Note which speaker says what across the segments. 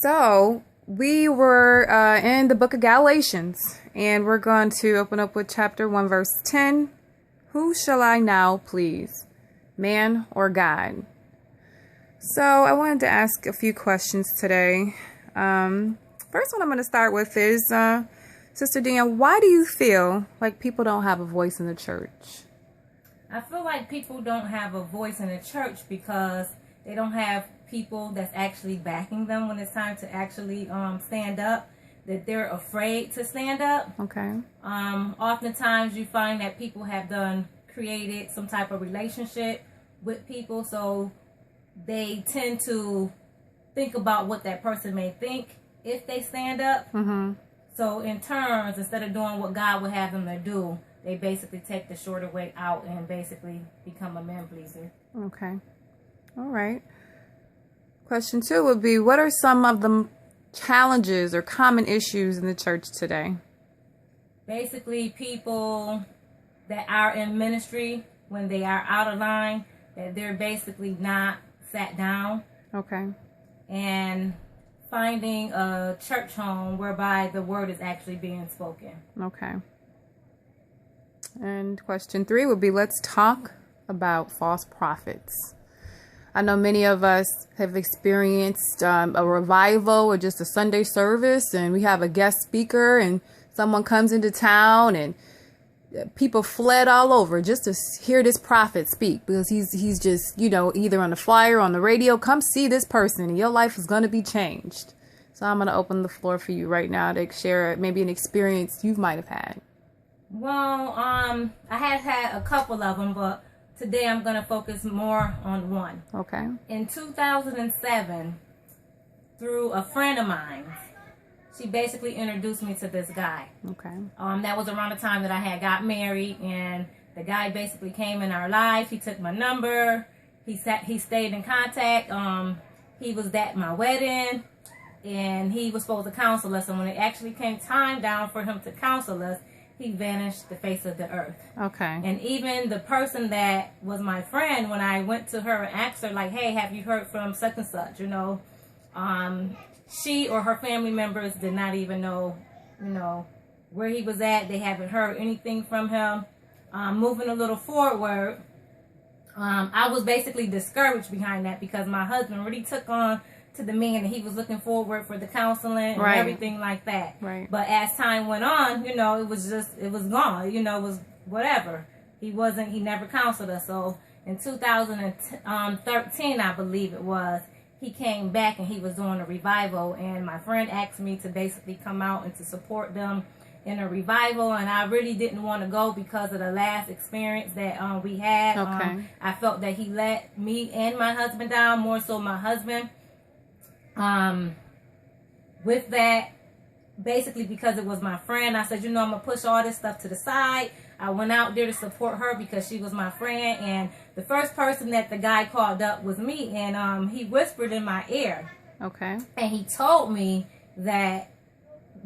Speaker 1: So we were in the book of Galatians, and we're going to open up with chapter 1, verse 10. Who shall I now please, man or God? So I wanted to ask a few questions today. First one I'm going to start with is, Sister Deanne, why do you feel like people don't have a voice in the church?
Speaker 2: I feel like people don't have a voice in the church because they don't have people that's actually backing them when it's time to actually stand up, that they're afraid to stand up.
Speaker 1: Okay.
Speaker 2: Oftentimes you find that people have created some type of relationship with people, so they tend to think about what that person may think if they stand up.
Speaker 1: Mm-hmm.
Speaker 2: So in turns, instead of doing what God would have them to do, they basically take the shorter way out and basically become a man pleaser.
Speaker 1: Okay. All right. Question 2 would be, what are some of the challenges or common issues in the church today?
Speaker 2: Basically, people that are in ministry, when they are out of line, that they're basically not sat down.
Speaker 1: Okay.
Speaker 2: And finding a church home whereby the word is actually being spoken.
Speaker 1: Okay. And question 3 would be, let's talk about false prophets. I know many of us have experienced a revival or just a Sunday service, and we have a guest speaker and someone comes into town and people fled all over just to hear this prophet speak, because he's just, either on the flyer or on the radio, come see this person and your life is going to be changed. So I'm going to open the floor for you right now to share maybe an experience you might have had.
Speaker 2: Well, I have had a couple of them, but today I'm going to focus more on one.
Speaker 1: Okay.
Speaker 2: In 2007, through a friend of mine, she basically introduced me to this guy.
Speaker 1: Okay.
Speaker 2: That was around the time that I had got married, and the guy basically came in our life. He took my number. He stayed in contact. He was at my wedding, and he was supposed to counsel us. And when it actually came time down for him to counsel us, he vanished the face of the earth.
Speaker 1: Okay.
Speaker 2: And even the person that was my friend, when I went to her and asked her, like, hey, have you heard from such and such, she or her family members did not even know, where he was at. They haven't heard anything from him. Moving a little forward, I was basically discouraged behind that because my husband really took on to the man, and he was looking forward for the counseling and everything like that.
Speaker 1: Right.
Speaker 2: But as time went on, it was gone. It was whatever. He never counseled us. So in 2013, I believe it was, he came back and he was doing a revival, and my friend asked me to basically come out and to support them in a revival, and I really didn't want to go because of the last experience that we had.
Speaker 1: Okay.
Speaker 2: I felt that he let me and my husband down, more so my husband. With that, basically because it was my friend, I said, I'm going to push all this stuff to the side. I went out there to support her because she was my friend, and the first person that the guy called up was me, and he whispered in my ear.
Speaker 1: Okay.
Speaker 2: And he told me that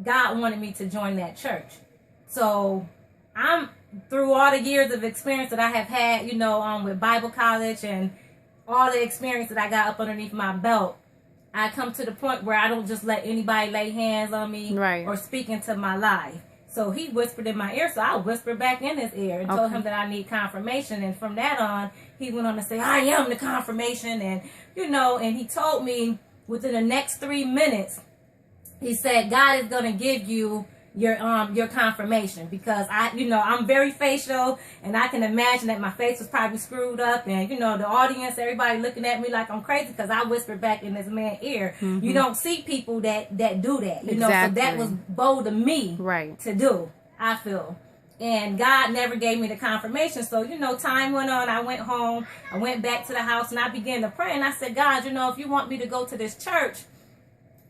Speaker 2: God wanted me to join that church. So I'm, through all the years of experience that I have had, with Bible college and all the experience that I got up underneath my belt, I come to the point where I don't just let anybody lay hands on me or speak into my life. So he whispered in my ear, so I whispered back in his ear and told him that I need confirmation. And from that on, he went on to say, I am the confirmation. And, and he told me within the next 3 minutes, he said, God is going to give you your confirmation, because I'm very facial, and I can imagine that my face was probably screwed up, and the audience, everybody looking at me like I'm crazy because I whispered back in this man's ear. Mm-hmm. You don't see people that do that,
Speaker 1: exactly.
Speaker 2: So that was bold of me to do, I feel. And God never gave me the confirmation. So, time went on. I went home. I went back to the house, and I began to pray. And I said, God, if you want me to go to this church,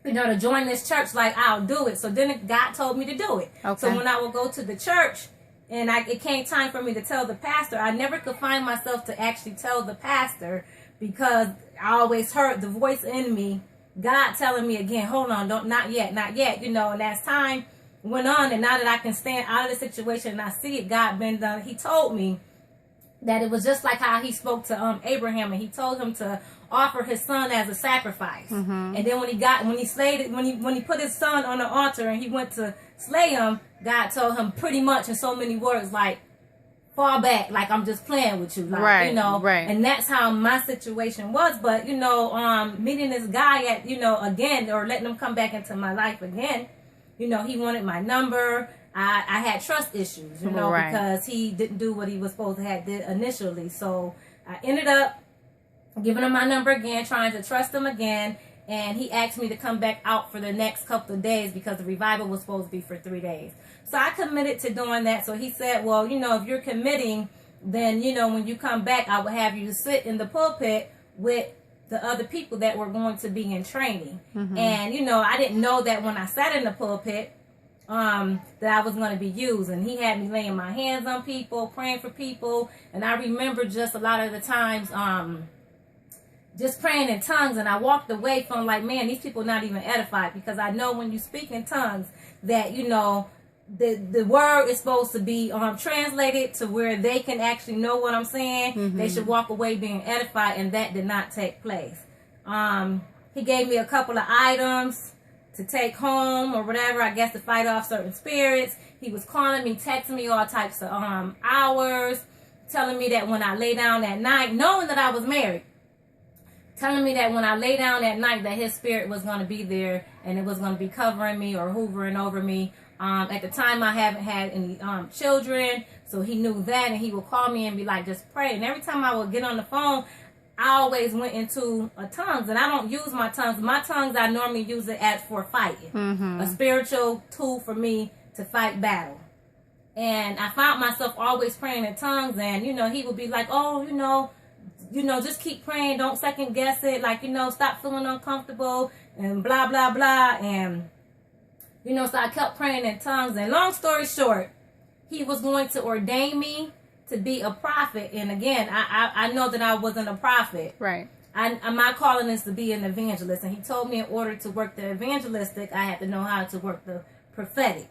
Speaker 2: to join this church, like, I'll do it. So then God told me to do it.
Speaker 1: Okay.
Speaker 2: So when I would go to the church, and it came time for me to tell the pastor, I never could find myself to actually tell the pastor, because I always heard the voice in me, God telling me again, hold on, not yet. And as time went on, and now that I can stand out of the situation and I see it, God been done, he told me that it was just like how he spoke to Abraham, and he told him to offer his son as a sacrifice. And then when he put his son on the altar and he went to slay him, God told him pretty much in so many words, like, fall back, like I'm just playing with you, like,
Speaker 1: right,
Speaker 2: you know.
Speaker 1: Right.
Speaker 2: And that's how my situation was. But, you know, meeting this guy at, you know, again, or letting him come back into my life again, you know, he wanted my number. I had trust issues, you know,
Speaker 1: right.
Speaker 2: because he didn't do what he was supposed to have did initially. So I ended up giving him my number again, trying to trust him again. And he asked me to come back out for the next couple of days because the revival was supposed to be for 3 days. So I committed to doing that. So he said, well, you know, if you're committing, then, you know, when you come back, I will have you sit in the pulpit with the other people that were going to be in training. And, you know, I didn't know that when I sat in the pulpit, that I was going to be used. And he had me laying my hands on people, praying for people. And I remember just a lot of the times, just praying in tongues, and I walked away from like, man, these people not even edified, because I know when you speak in tongues that, you know, the word is supposed to be translated to where they can actually know what I'm saying. They should walk away being edified, and that did not take place. He gave me a couple of items to take home or whatever, I guess, to fight off certain spirits. He was calling me, texting me all types of hours, telling me that when I lay down at night, knowing that I was married, telling me that when I lay down at night that his spirit was going to be there and it was going to be covering me or hoovering over me. At the time, I haven't had any children, so he knew that, and he would call me and be like, just pray. And every time I would get on the phone, I always went into tongues, and I don't use my tongues. My tongues, I normally use it as for fighting, a spiritual tool for me to fight battle. And I found myself always praying in tongues, and, you know, he would be like, oh, you know, just keep praying. Don't second guess it. Like, you know, stop feeling uncomfortable and blah, blah, blah. And, you know, so I kept praying in tongues. And long story short, he was going to ordain me to be a prophet. And again, I know that I wasn't a prophet.
Speaker 1: Right.
Speaker 2: My calling is to be an evangelist. And he told me in order to work the evangelistic, I had to know how to work the prophetic.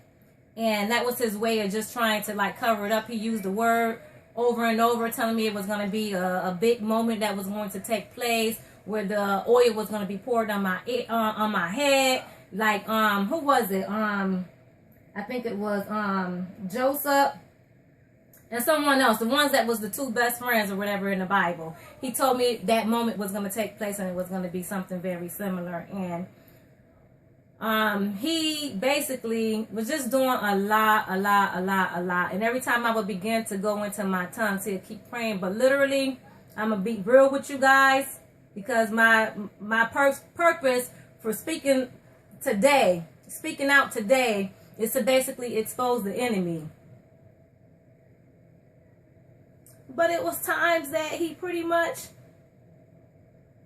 Speaker 2: And that was his way of just trying to, like, cover it up. He used the word over and over, telling me it was going to be a big moment that was going to take place, where the oil was going to be poured on my head. Like, who was it? I think it was Joseph and someone else, the ones that was the two best friends or whatever in the Bible. He told me that moment was going to take place, and it was going to be something very similar. And he basically was just doing a lot. And every time I would begin to go into my tongues, he'd keep praying. But literally, I'm going to be real with you guys, because my purpose for speaking out today, is to basically expose the enemy. But it was times that he pretty much